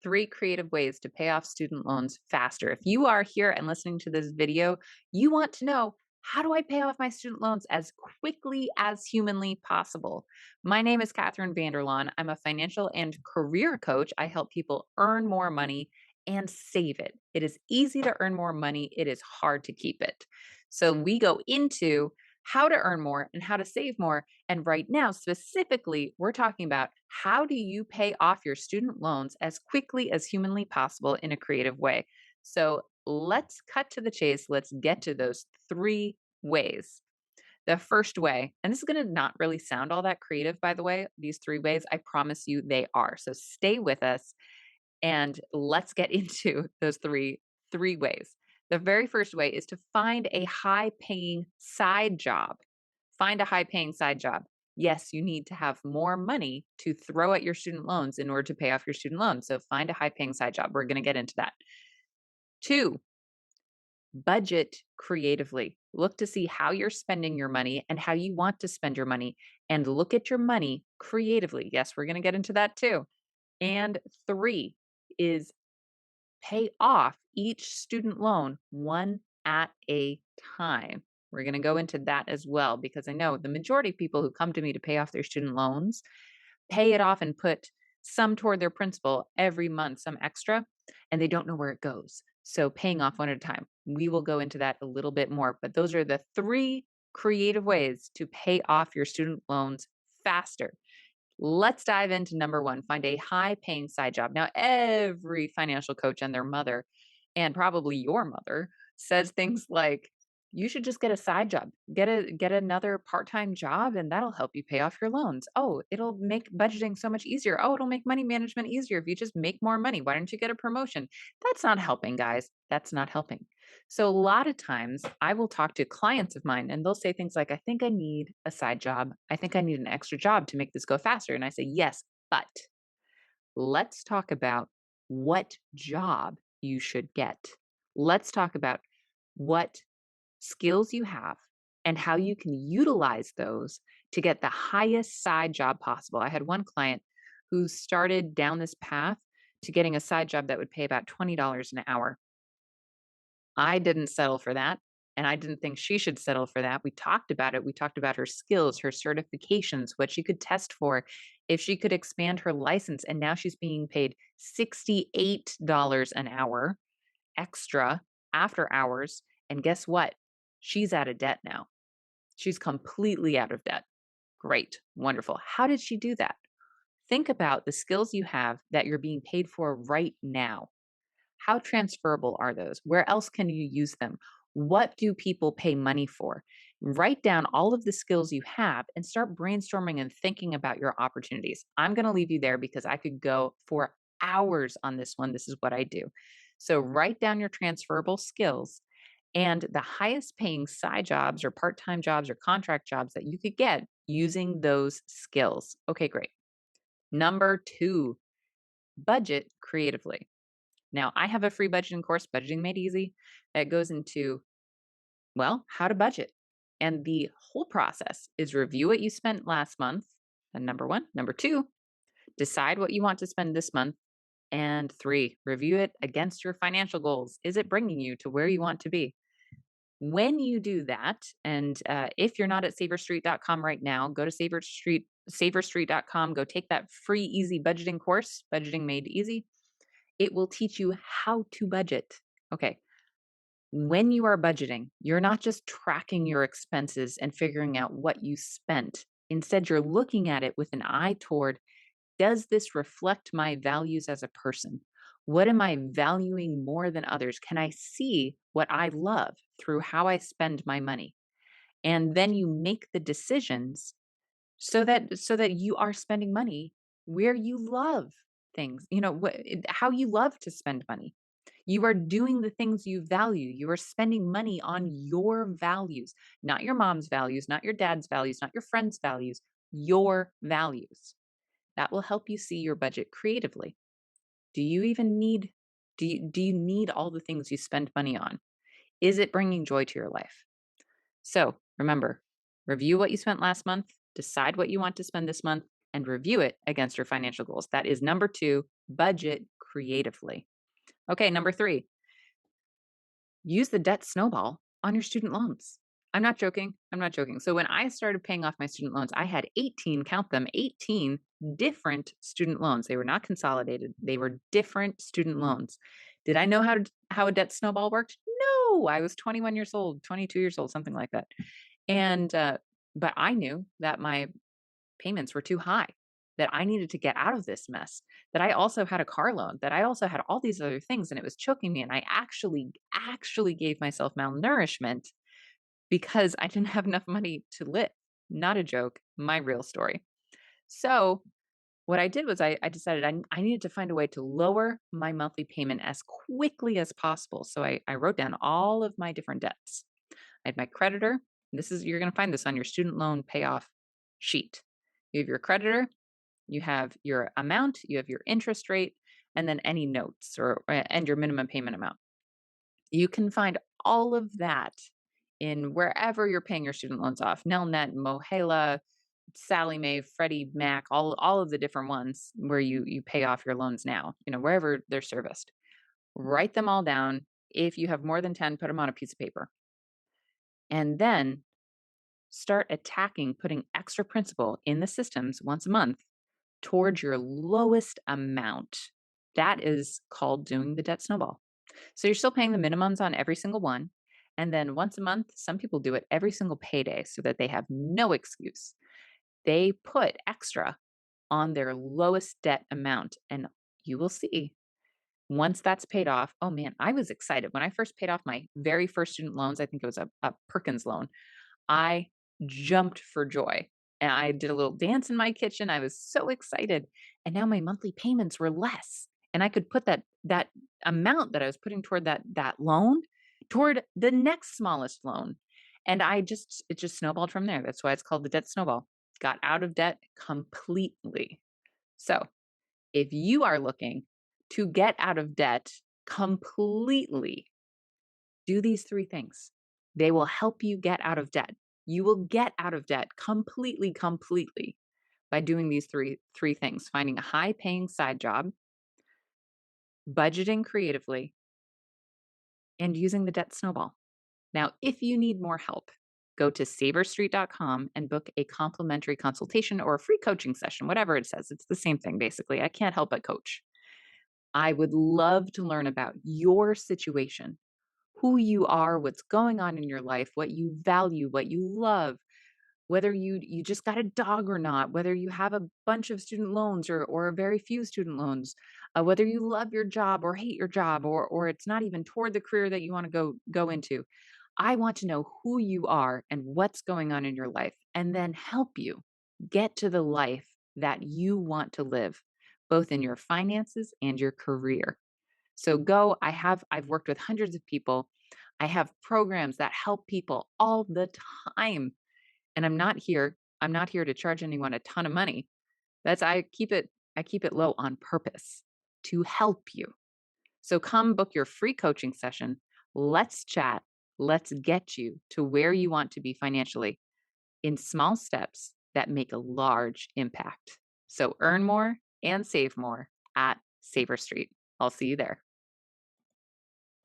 3 creative ways to pay off student loans faster. If you are here and listening to this video, you want to know, how do I pay off my student loans as quickly as humanly possible? My name is Catherine Vanderlaan. I'm a financial and career coach. I help people earn more money and save it. It is easy to earn more money. It is hard to keep it. So we go into how to earn more and how to save more. And right now, specifically, we're talking about how do you pay off your student loans as quickly as humanly possible in a creative way. So let's cut to the chase. Let's get to those 3 ways. The first way, and this is going to not really sound all that creative, by the way, these 3 ways, I promise you they are. So stay with us and let's get into those three ways. The very first way is to find a high paying side job. Find a high paying side job. Yes, you need to have more money to throw at your student loans in order to pay off your student loans. So find a high paying side job. We're going to get into that. 2, budget creatively. Look to see how you're spending your money and how you want to spend your money, and look at your money creatively. Yes, we're going to get into that too. And 3 is pay off each student loan one at a time. We're going to go into that as well because I know the majority of people who come to me to pay off their student loans pay it off and put some toward their principal every month, some extra, and they don't know where it goes. So paying off one at a time. We will go into that a little bit more, but those are the 3 creative ways to pay off your student loans faster. Let's dive into number 1, find a high paying side job. Now, every financial coach and their mother, and probably your mother, says things like, you should just get a side job. Get another part-time job and that'll help you pay off your loans. Oh, it'll make budgeting so much easier. Oh, it'll make money management easier if you just make more money. Why don't you get a promotion? That's not helping, guys. That's not helping. So a lot of times I will talk to clients of mine and they'll say things like, I think I need a side job. I think I need an extra job to make this go faster. And I say, yes, but let's talk about what job you should get. Let's talk about what skills you have and how you can utilize those to get the highest side job possible. I had one client who started down this path to getting a side job that would pay about $20 an hour. I didn't settle for that. And I didn't think she should settle for that. We talked about it. We talked about her skills, her certifications, what she could test for, if she could expand her license. And now she's being paid $68 an hour extra after hours. And guess what? She's out of debt now. She's completely out of debt. Great. Wonderful. How did she do that? Think about the skills you have that you're being paid for right now. How transferable are those? Where else can you use them? What do people pay money for? Write down all of the skills you have and start brainstorming and thinking about your opportunities. I'm going to leave you there because I could go for hours on this one. This is what I do. So write down your transferable skills and the highest paying side jobs or part time jobs or contract jobs that you could get using those skills. Okay, great. Number 2, budget creatively. Now, I have a free budgeting course, Budgeting Made Easy, that goes into, well, how to budget. And the whole process is review what you spent last month, and number 1. Number 2, decide what you want to spend this month. And 3, review it against your financial goals. Is it bringing you to where you want to be? When you do that, and if you're not at saverstreet.com right now, go to saverstreet.com, go take that free easy budgeting course, Budgeting Made Easy. It will teach you how to budget. Okay. When you are budgeting, you're not just tracking your expenses and figuring out what you spent. Instead, you're looking at it with an eye toward, does this reflect my values as a person? What am I valuing more than others? Can I see what I love through how I spend my money? And then you make the decisions so that you are spending money where you love things, how you love to spend money. You are doing the things you value. You are spending money on your values, not your mom's values, not your dad's values, not your friend's values, your values. That will help you see your budget creatively. Do you even need do you need all the things you spend money on? Is it bringing joy to your life? So, remember, review what you spent last month, decide what you want to spend this month, and review it against your financial goals. That is number 2, budget creatively. Okay, number 3, use the debt snowball on your student loans. I'm not joking. I'm not joking. So when I started paying off my student loans, I had 18, count them, 18 different student loans. They were not consolidated. They were different student loans. Did I know how a debt snowball worked? No. I was 21 years old, 22 years old, something like that. And but I knew that my payments were too high, that I needed to get out of this mess, that I also had a car loan, that I also had all these other things and it was choking me. And I actually gave myself malnourishment because I didn't have enough money to live. Not a joke, my real story. So what I did was I decided I needed to find a way to lower my monthly payment as quickly as possible. So I wrote down all of my different debts. I had my creditor. You're going to find this on your student loan payoff sheet. You have your creditor, you have your amount, you have your interest rate, and then any notes and your minimum payment amount. You can find all of that in wherever you're paying your student loans off. Nelnet, Mohela, Sally Mae, Freddie Mac, all of the different ones where you pay off your loans now, wherever they're serviced. Write them all down. If you have more than 10, put them on a piece of paper. And then start putting extra principal in the systems once a month towards your lowest amount. That is called doing the debt snowball. So you're still paying the minimums on every single one. And then once a month, some people do it every single payday so that they have no excuse. They put extra on their lowest debt amount. And you will see once that's paid off. Oh man, I was excited. When I first paid off my very first student loans, I think it was a Perkins loan, I jumped for joy. And I did a little dance in my kitchen. I was so excited. And now my monthly payments were less. And I could put that amount that I was putting toward that loan toward the next smallest loan. And it just snowballed from there. That's why it's called the debt snowball. Got out of debt completely. So if you are looking to get out of debt completely, do these 3 things. They will help you get out of debt. You will get out of debt completely by doing these three things: finding a high-paying side job, budgeting creatively, and using the debt snowball. Now, if you need more help, go to saverstreet.com and book a complimentary consultation or a free coaching session, whatever it says. It's the same thing, basically. I can't help but coach. I would love to learn about your situation, who you are, what's going on in your life, what you value, what you love, whether you just got a dog or not, whether you have a bunch of student loans or very few student loans, whether you love your job or hate your job, or it's not even toward the career that you want to go into. I want to know who you are and what's going on in your life, and then help you get to the life that you want to live, both in your finances and your career. So I've worked with hundreds of people. I have programs that help people all the time. And I'm not here to charge anyone a ton of money. I keep it low on purpose to help you. So come book your free coaching session. Let's chat. Let's get you to where you want to be financially in small steps that make a large impact. So earn more and save more at Saver Street. I'll see you there.